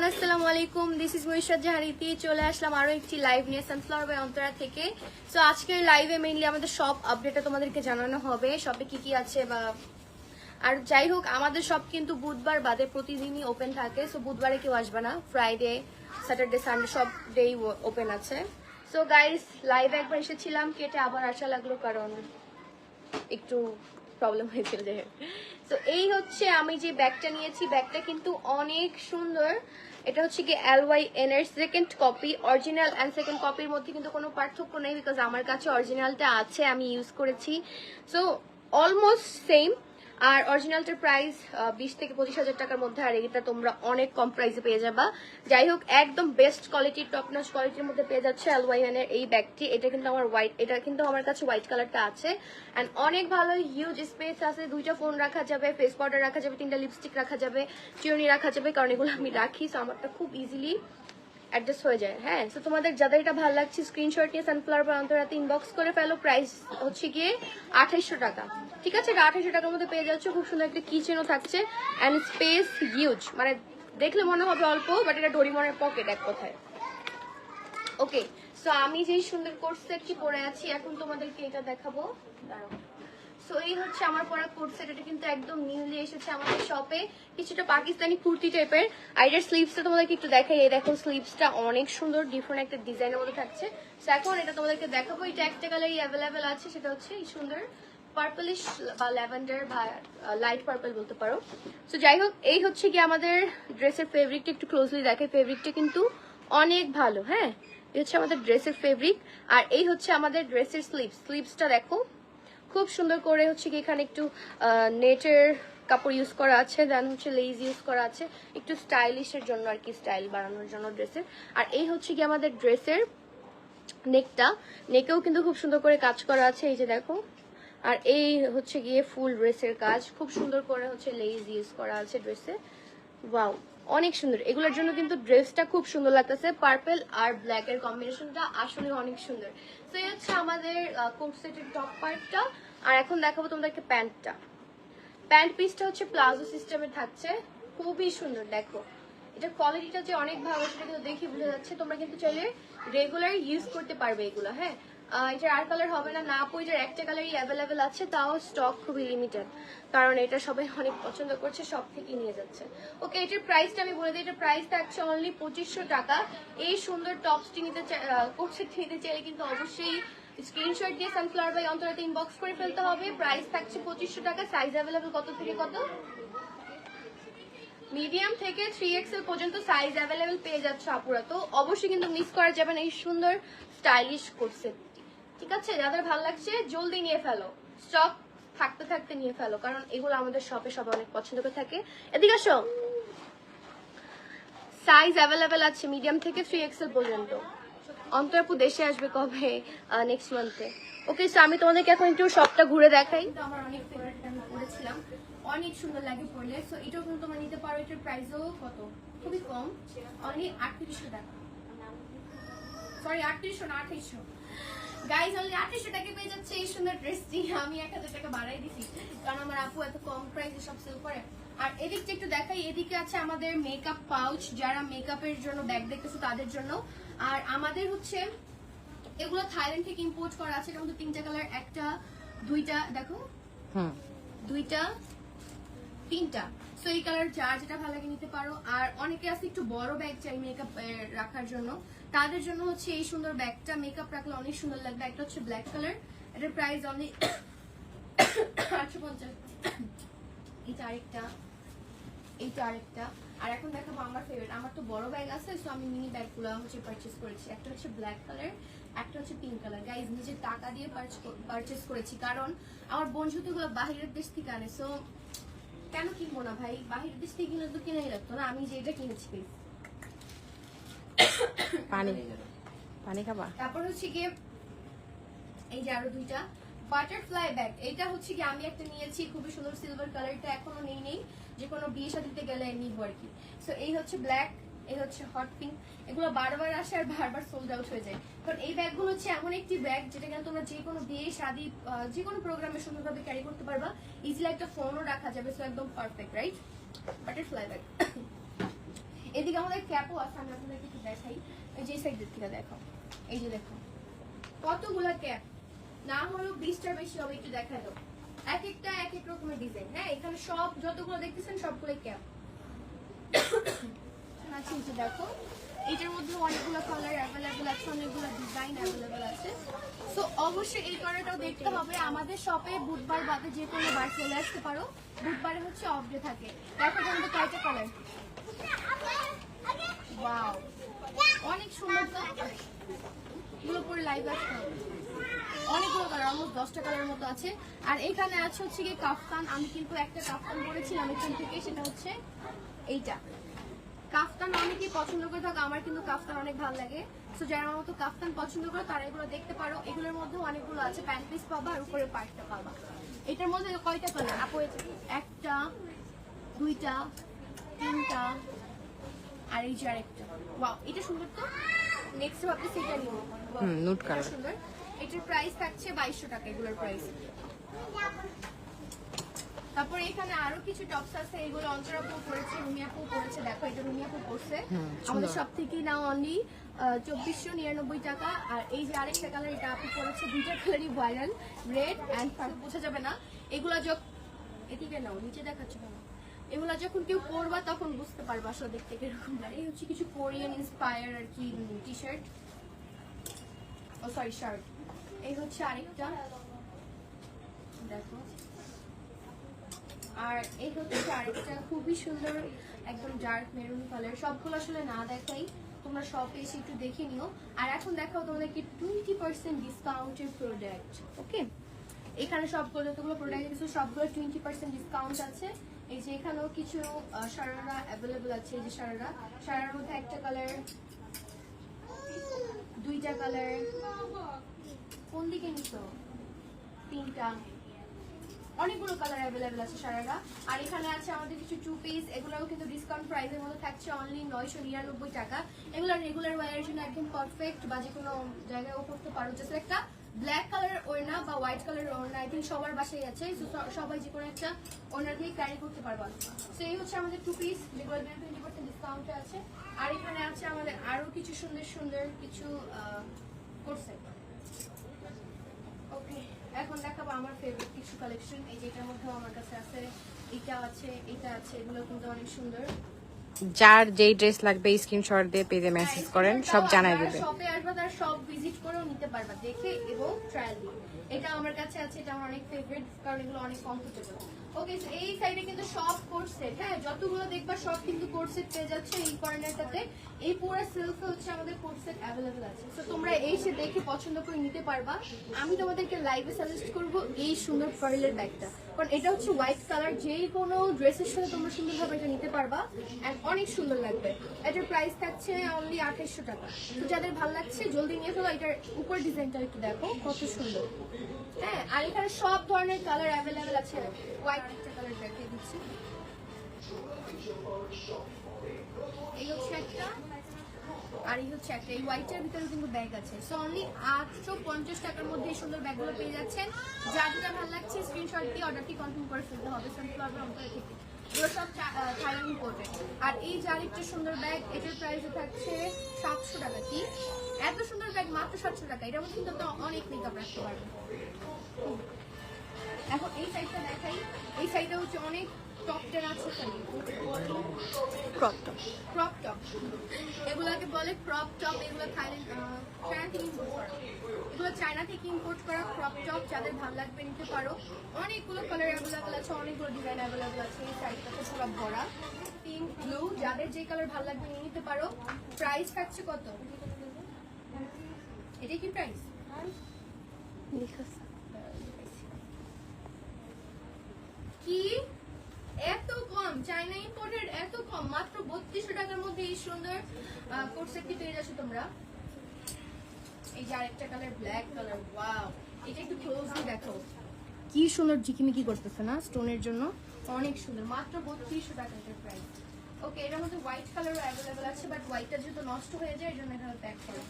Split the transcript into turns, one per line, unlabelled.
Everyone, আসসালামু আলাইকুম। This is মুইশাদ জাহারিতি। চলে আসলাম আরো একটি লাইভ নিয়ে সানফ্লাওয়ার বাই অন্তরা থেকে। সো আজকের লাইভে মেইনলি আমাদের সব আপডেটটা তোমাদেরকে জানানো হবে, শপে কি কি আছে বা আর যাই হোক, আমাদের শপ কিন্তু বুধবার বাদে প্রতিদিনই ওপেন থাকে। সো বুধবারে কেউ আসবে না, ফ্রাইডে, স্যাটারডে, সানডে সব ডেই ওপেন আছে। সো গাইস, লাইভে একবার এসেছিলাম, কেটে আবার আসা লাগলো কারণ একটু প্রবলেম হয়েছিল। যাই হোক, তো এই হচ্ছে আমি যে ব্যাগটা নিয়েছি, ব্যাগটা কিন্তু অনেক সুন্দর। এটা হচ্ছে কি LYN এর second copy. Original and second কপির মধ্যে কিন্তু কোনো পার্থক্য নেই, বিকজ আমার কাছে অরিজিনালটা আছে, আমি ইউজ করেছি। So almost same. আর অরিজিনালটার প্রাইস 20 থেকে 25,000 টাকার মধ্যে, আর এটা তোমরা অনেক কম প্রাইসে পেয়ে যাবা। যাই হোক, একদম বেস্ট কোয়ালিটির, টপ নচ কোয়ালিটির মধ্যে পেয়ে যাচ্ছে LYN এর এই ব্যাগটি। এটা কিন্তু আমার এটা কিন্তু আমার কাছে হোয়াইট কালারটা আছে। অ্যান্ড অনেক ভালো হিউজ স্পেস আছে, 2টা ফোন রাখা যাবে, ফেস পাউডার রাখা যাবে, 3টা লিপস্টিক রাখা যাবে, চিরুনি রাখা যাবে, কারণ এগুলো আমি রাখি। সো আমারটা খুব ইজিলি অ্যাডজাস্ট হয়ে যায়। হ্যাঁ, সো তোমাদের যাদের এটা ভালো লাগছে স্ক্রিনশট নিয়ে সানফ্লাওয়ার বাই অন্তরাতে ইনবক্স করে ফেলো। প্রাইস হচ্ছে গিয়ে 2800 টাকা। ঠিক আছে, এটা 2800 টাকার মধ্যে পেয়ে যাচ্ছে। খুব সুন্দর একটা কিচেনও থাকছে অ্যান্ড স্পেস হিউজ, মানে দেখলে মনে হবে অল্প, বাট এটা ডোরিমনের পকেট এক কথায়। ওকে, সো আমি যেই সুন্দর কোট সেটটি পরে আছি, এখন তোমাদেরকে এটা দেখাবো। দাঁড়াও। সো এই হচ্ছে আমার পরা কোট সেট। এটা কিন্তু একদম নিউলি এসেছে আমাদের শপে, কিছুটা পাকিস্তানি কুর্তি টাইপের। আর এটার স্লিভসটা তোমাদেরকে একটু দেখাই। এই দেখো, স্লিভসটা অনেক সুন্দর, ডিফারেন্ট একটা ডিজাইনের মধ্যে থাকছে। সো এখন এটা তোমাদেরকে দেখাবো। এটা একটা কালারই অ্যাভেলেবেল আছে, সেটা হচ্ছে এই সুন্দর পার্পলিশ বা ল্যাভেন্ডার বা লাইট পার্পল বলতে পারো। সো যাই হোক, এই হচ্ছে কি আমাদের ড্রেসের ফেব্রিকটা। একটু ক্লোজলি দেখে, ফেব্রিকটা কিন্তু অনেক ভালো। হ্যাঁ, এই হচ্ছে আমাদের ড্রেসের ফেব্রিক। আর এই হচ্ছে আমাদের ড্রেসের স্লিভসটা দেখো, খুব সুন্দর করে হচ্ছে কি এখানে একটু নেটের কাপড় ইউজ করা আছে, দেন হচ্ছে লেজ ইউজ করা আছে, একটু স্টাইলিশের জন্য আর কি, স্টাইল বাড়ানোর জন্য ড্রেসের। আর এই হচ্ছে কি আমাদের ড্রেসের নেকেও কিন্তু খুব সুন্দর করে কাজ করা আছে, এই যে দেখো। আর এই হচ্ছে গিয়ে ফুল ড্রেসের কাজ, খুব সুন্দর করে হচ্ছে লেজ ইউজ করা আছে ড্রেসে। ওয়াও, অনেক সুন্দর। এগুলোর জন্য কিন্তু ড্রেসটা খুব সুন্দর লাগতেছে। পার্পল আর ব্ল্যাক এর কম্বিনেশনটা আসলে অনেক সুন্দর। তো এই হচ্ছে আমাদের কোট সেটের টপ পার্টটা। আর এখন দেখাবো তোমাদেরকে প্যান্টটা। প্যান্ট পিসটা হচ্ছে প্লাজো সিস্টেমে থাকছে, খুবই সুন্দর। দেখো, এটা কোয়ালিটিটা যে অনেক ভালো সেটা কিন্তু দেখে বোঝা যাচ্ছে। তোমরা কিন্তু চাইলে রেগুলার ইউজ করতে পারবে এগুলো। হ্যাঁ, এটার আর কালার হবে না, না আপু এটার একটা কালারই অ্যাভেলেবেল আছে, তাও স্টক খুবই লিমিটেড, কারণ এটা সবাই অনেক পছন্দ করছে, সব থেকে নিয়ে যাচ্ছে। ওকে, এটার প্রাইসটা আমি বলে দিই। এটার প্রাইস থাকছে অনলি 2500 টাকা। এই সুন্দর টপসটি নিতে নিতে চাইলে কিন্তু অবশ্যই স্ক্রিনশট দিয়ে সানফ্লাওয়ার বাই অন্তরাতে ইনবক্স করে ফেলতে হবে। প্রাইস থাকছে 2500 টাকা। সাইজ অ্যাভেলেবেল কত থেকে কত? মিডিয়াম থেকে 3XL পর্যন্ত সাইজ অ্যাভেলেবেল পেয়ে যাচ্ছে আপুরা। তো অবশ্যই কিন্তু মিস করা যাবে না এই সুন্দর স্টাইলিশ কোট সেটটি। ঠিক আছে, যাদের ভালো লাগছে জলদি নিয়ে ফেলো, স্টক থাকতে থাকতে নিয়ে ফেলো, কারণ এগুলো আমাদের শপে সবাই অনেক পছন্দ করে থাকে। এদিকে আসো, সাইজ অ্যাভেলেবেল আছে মিডিয়াম থেকে 3XL পর্যন্ত। অন্তরাপু দেশে আসবে কবে? নেক্সট মান্থে। ওকে, সো আমি তোমাদেরকে এখন একটু শপটা ঘুরে দেখাই। আমার অনেক ফেভারিট, আমি পরেছিলাম, অনেক সুন্দর লাগে পরলে। সো এটাও কিন্তু তোমরা নিতে পারো। এটার প্রাইসও কত, খুবই কম, অনলি 3800 টাকা। সরি, 3800 না, 2800। গাইজ, অনলি 3800 টাকা পেয়ে যাচ্ছে এই সুন্দর ড্রেসটি। আমি 1000 টাকা বাড়াই দিছি, কারণ আমার আপু এত কম প্রাইসে সব সেল করে। আর এদিকটা একটু দেখাই। এদিকে আছে আমাদের মেকআপ পাউচ, যারা মেকআপের জন্য ব্যাগ দেখতেছো তাদের জন্য। আর আমাদের হচ্ছে এগুলো থাইল্যান্ড থেকে ইম্পোর্ট করা আছে। এর মধ্যে 3টা কালার, একটা, দুইটা, দেখো, দুইটা, 3টা। সো এই কালার যার যেটা ভালো লাগে নিতে পারো। আর অনেকে আছে একটু বড় ব্যাগ চাই মেকআপ রাখার জন্য, তাদের জন্য হচ্ছে এই সুন্দর ব্যাগটা। মেকআপ রাখলে অনেক সুন্দর লাগবে। একটা হচ্ছে ব্ল্যাক কালার, এটার প্রাইস অনলি 850। এইটা আরেকটা। আর এখন দেখাবো আমার ফেভারিট। আমার তো বড় ব্যাগ আছে, সো আমি মিনি ব্যাগগুলো হচ্ছে পারচেজ করেছি। একটা হচ্ছে ব্ল্যাক কালার, একটা হচ্ছে পিঙ্ক কালার। গাইজ, নিজের টাকা দিয়ে পারচেজ করেছি, কারণ আমার বন্ধুগুলো বাহিরের দেশ থেকে আনে। সো কেন কিনবো না ভাই, বাহিরের দেশ থেকে কিনে তো কিনেই লাগতো না। আমি যে এটা কিনেছি,
পানি খাবা।
তারপর হচ্ছে গিয়ে এই যে আরো দুইটা বাটারফ্লাই ব্যাগ। এটা হচ্ছে কি আমি একটা নিয়েছি, খুবই সুন্দর সিলভার কালারটা, এখনো নেই, যে কোনো বিয়ে শাদিতে গেলে নিব আর কি। সো এই হচ্ছে ব্ল্যাক, এই হচ্ছে হট পিঙ্ক। এগুলো বারবার আসে আর বারবার সোল্ড আউট হয়ে যায়, কারণ এই ব্যাগগুলো হচ্ছে এমন একটি ব্যাগ যেটা কেন তোমরা যে কোনো বিয়ে শাদী যে কোনো প্রোগ্রামে সুন্দরভাবে ক্যারি করতে পারবা। ইজিলি একটা ফোনও রাখা যাবে। সো একদম পারফেক্ট, রাইট? Butterfly bag. এদিকে আমাদের ক্যাপও আছে, আমি আপনাদেরকে একটু দেখাই। এই যে সাইড থেকে দেখো, এই যে দেখো কতগুলা ক্যাপ, না হলো 20টার বেশি হবে। একটু দেখা দাও, এক একটা এক এক রকমের ডিজাইন। হ্যাঁ, এখানে সব যতগুলো দেখতেছেন সবগুলো ক্যাপ আছে। এই যে দেখো, এটার মধ্যে অনেকগুলো কালার অ্যাভেলেবেল আছে, অনেকগুলো ডিজাইন অ্যাভেলেবেল আছে। সো অবশ্যই এই কালারটাও দেখতে হবে। আমাদের শপে বুধবার বাদে যে কোনো বার চলে আসতে পারো, বুধবারে হচ্ছে অফ ডে থাকে। দেখো আমাদের কয়টা কালার, ওয়াও অনেক সুন্দর। তো এগুলো পরে লাইভ আসতে হবে। অনেকগুলো কালার, অলমোস্ট 10টা কালারের মতো আছে। আর এখানে আছে হচ্ছে কি কাফতান। আমি কিন্তু একটা কাফতান পরেছিলাম এখান থেকে, সেটা হচ্ছে এইটা। কাফতান অনেকেই পছন্দ করে থাকে, আমার কিন্তু কাফতান অনেক ভালো লাগে। সো যারা আমার মতো কাফতান পছন্দ করে তারা এগুলো দেখতে পারো। এগুলোর মধ্যে অনেকগুলো আছে, প্যান্ট পিস পাবা আর উপরে পার্টটা পাবা। এটার মধ্যে কয়টা কালার আপু? একটা, দুইটা, তিনটা, আর এই যে আরেকটা। ওয়াও, এটা সুন্দর। তো নেক্সট ভাবতেছি এটা নিব।
নুট কালার
সুন্দর। এটার প্রাইস থাকছে 2200 টাকা, এগুলোর প্রাইস। তারপর এখানে আরো কিছু টপস আছে, এগুলো অন্তরাপু পড়েছে, রুমিয়াপু পড়েছে। দেখো এটা রুমিয়াপু পড়ছে আমাদের সব থেকে না অনলি 2499 টাকা। আর এই যে আরেকটা কালার, এটা আপু পড়েছে। দুইটা কালারই ভাইরাল, রেড এন্ড বোঝা যাবে না। এগুলা যখন এদিকে নাও, নিচে দেখাচ্ছ কেন? এগুলা যখন কেউ পরবা তখন বুঝতে পারবা আসলে দেখতে কিরকম লাগে। এই হচ্ছে কিছু কোরিয়ান ইন্সপায়ার আর কি টি শার্ট, ও সরি শার্ট। এই হচ্ছে আরেকটা, দেখো। আর এই হচ্ছে আরেকটা খুবই সুন্দর, একদম ডার্ক মেরুন কালার। সবগুলো আসলে না দেখাই, তোমরা শপে এসে একটু দেখে নিও। আর এখন দেখাও তোমাদেরকে 20% ডিসকাউন্টের প্রোডাক্ট। ওকে, এখানে সবগুলো যতগুলো প্রোডাক্ট কিছু সবগুলো 20% ডিসকাউন্ট আছে। এই যে এখানেও কিছু শারারা অ্যাভেলেবল আছে। এই যে শারারার মধ্যে একটা কালার, দুইটা কালার, কোন দিকে নিতো, তিনটা, অনেকগুলো কালার অ্যাভেলেবেল আছে শারারা। আর এখানে আছে আমাদের কিছু 2 পিস, এগুলোও কিন্তু ডিসকাউন্ট প্রাইসের মধ্যে থাকছে অনলি 999 টাকা। এগুলো রেগুলার ওয়্যারের জন্য একদম পারফেক্ট, বা যে কোনো জায়গায়ও পড়তে পারো। জাস্ট একটা ব্ল্যাক কালারের ওড়না বা হোয়াইট কালারের ওড়না আই থিঙ্ক সবার বাসায় আছে, সবাই যে কোনো একটা ওড়না দিয়ে ক্যারি করতে পারবা। সো এই হচ্ছে আমাদের 2 পিস, যেগুলো 20% ডিসকাউন্টে আছে। আর এখানে আছে আমাদের আরো কিছু সুন্দর সুন্দর কিছু কোর্স। ওকে, এখন দেখাবো আমার ফেভারিট কিছু কালেকশন। এই যে এটার মধ্যেও আমার কাছে আছে, এটা আছে, এটা আছে। এগুলো কিন্তু অনেক সুন্দর।
যার যেই ড্রেস লাগবে স্ক্রিনশট দিয়ে পেজে মেসেজ করেন, সব জানাই দেবে।
শপে আসবে, তার সব ভিজিট করেও নিতে পারবা, দেখে এবং ট্রায়াল দিয়ে। এটা আমার কাছে আছে, এটা আমার অনেক ফেভারিট, কারণ এগুলো অনেক কমফোর্টেবল। ওকে, এই সাইডে কিন্তু সব কোট সেট। হ্যাঁ, যতগুলো দেখবা সব কিন্তু কোট সেট পেয়ে যাচ্ছে এই কর্নারটাতে। এই পুরো সেলফে হচ্ছে আমাদের কোট সেট অ্যাভেলেবল আছে। তো তোমরা এসে দেখে পছন্দ করে নিতে পারবা। আমি তোমাদেরকে লাইভে সাজেস্ট করব এই সুন্দর পার্লের ব্যাগটা, কারণ এটা হচ্ছে হোয়াইট কালার, যেই কোনো ড্রেসের সাথে তোমরা সুন্দরভাবে এটা নিতে পারবা এন্ড অনেক সুন্দর লাগবে। এটার প্রাইস থাকছে অনলি 2800 টাকা। তো যাদের ভালো লাগছে জলদি নিয়ে ফেলো। এটার উপর ডিজাইনটা একটু দেখো কত সুন্দর। হ্যাঁ, আর এখানে সব ধরনের কালার অ্যাভেলেবেল আছে। হোয়াইট একটা কালার দেখিয়ে দিচ্ছি, এই হচ্ছে একটা, আর এই হচ্ছে একটা। এই হোয়াইটের ভিতরে কিন্তু ব্যাগ আছে। সো অনলি 850 টাকার মধ্যে এই সুন্দর ব্যাগগুলো পেয়ে যাচ্ছেন। যা যেটা ভালো লাগছে স্ক্রিনশট দিয়ে অর্ডারটি কনফার্ম করে ফেলতে হবে সানফ্লাওয়ার অন্তর থেকে। এগুলো সব থাইল্যান্ড ইম্পোর্টেড। আর এই যে আরেকটা সুন্দর ব্যাগ, এটার প্রাইস থাকছে 700 টাকা। কি এত সুন্দর ব্যাগ মাত্র 700 টাকা! এটার মধ্যে কিন্তু অনেক মেকআপ রাখতে পারবে। এখন এই সাইডটা দেখাই। এই সাইডটা হচ্ছে অনেক টপ টেন আছে,
ক্রপ টপ।
ক্রপ টপ এগুলাকে বলে ক্রপ টপ। এগুলো থাইল্যান্ড, চায়না থেকে ইম্পোর্ট করা। এগুলো চায়না থেকে ইম্পোর্ট করা ক্রপ টপ। যাদের ভালো লাগবে নিতে পারো। অনেকগুলো কালার অ্যাভেলেবেল আছে, অনেকগুলো ডিজাইন অ্যাভেলেবেল আছে। এই সাইডটাতে পুরো ভরা পিঙ্ক ব্লু, যাদের যে কালার ভালো লাগবে নিয়ে নিতে পারো। প্রাইস থাকছে কত? এটা কি প্রাইস? কি এত কম? চায়না ইম্পোর্টেড এত কম, মাত্র 3200 টাকার মধ্যে এই সুন্দর কোট সেটটি পেয়ে যাচ্ছ তোমরা। এই যে আরেকটা কালার, ব্ল্যাক কালার। ওয়াও, এটা একটু ক্লোজলি দেখো, কি সুন্দর ঝিকিমিকি করতেছে না স্টোনের জন্য, অনেক সুন্দর। মাত্র 3200 টাকা এটার প্রাইস। ওকে, এটার মধ্যে হোয়াইট কালারও অ্যাভেলেবেল আছে, বাট হোয়াইটটা যেহেতু নষ্ট হয়ে যায় এই জন্য এটা প্যাক করা।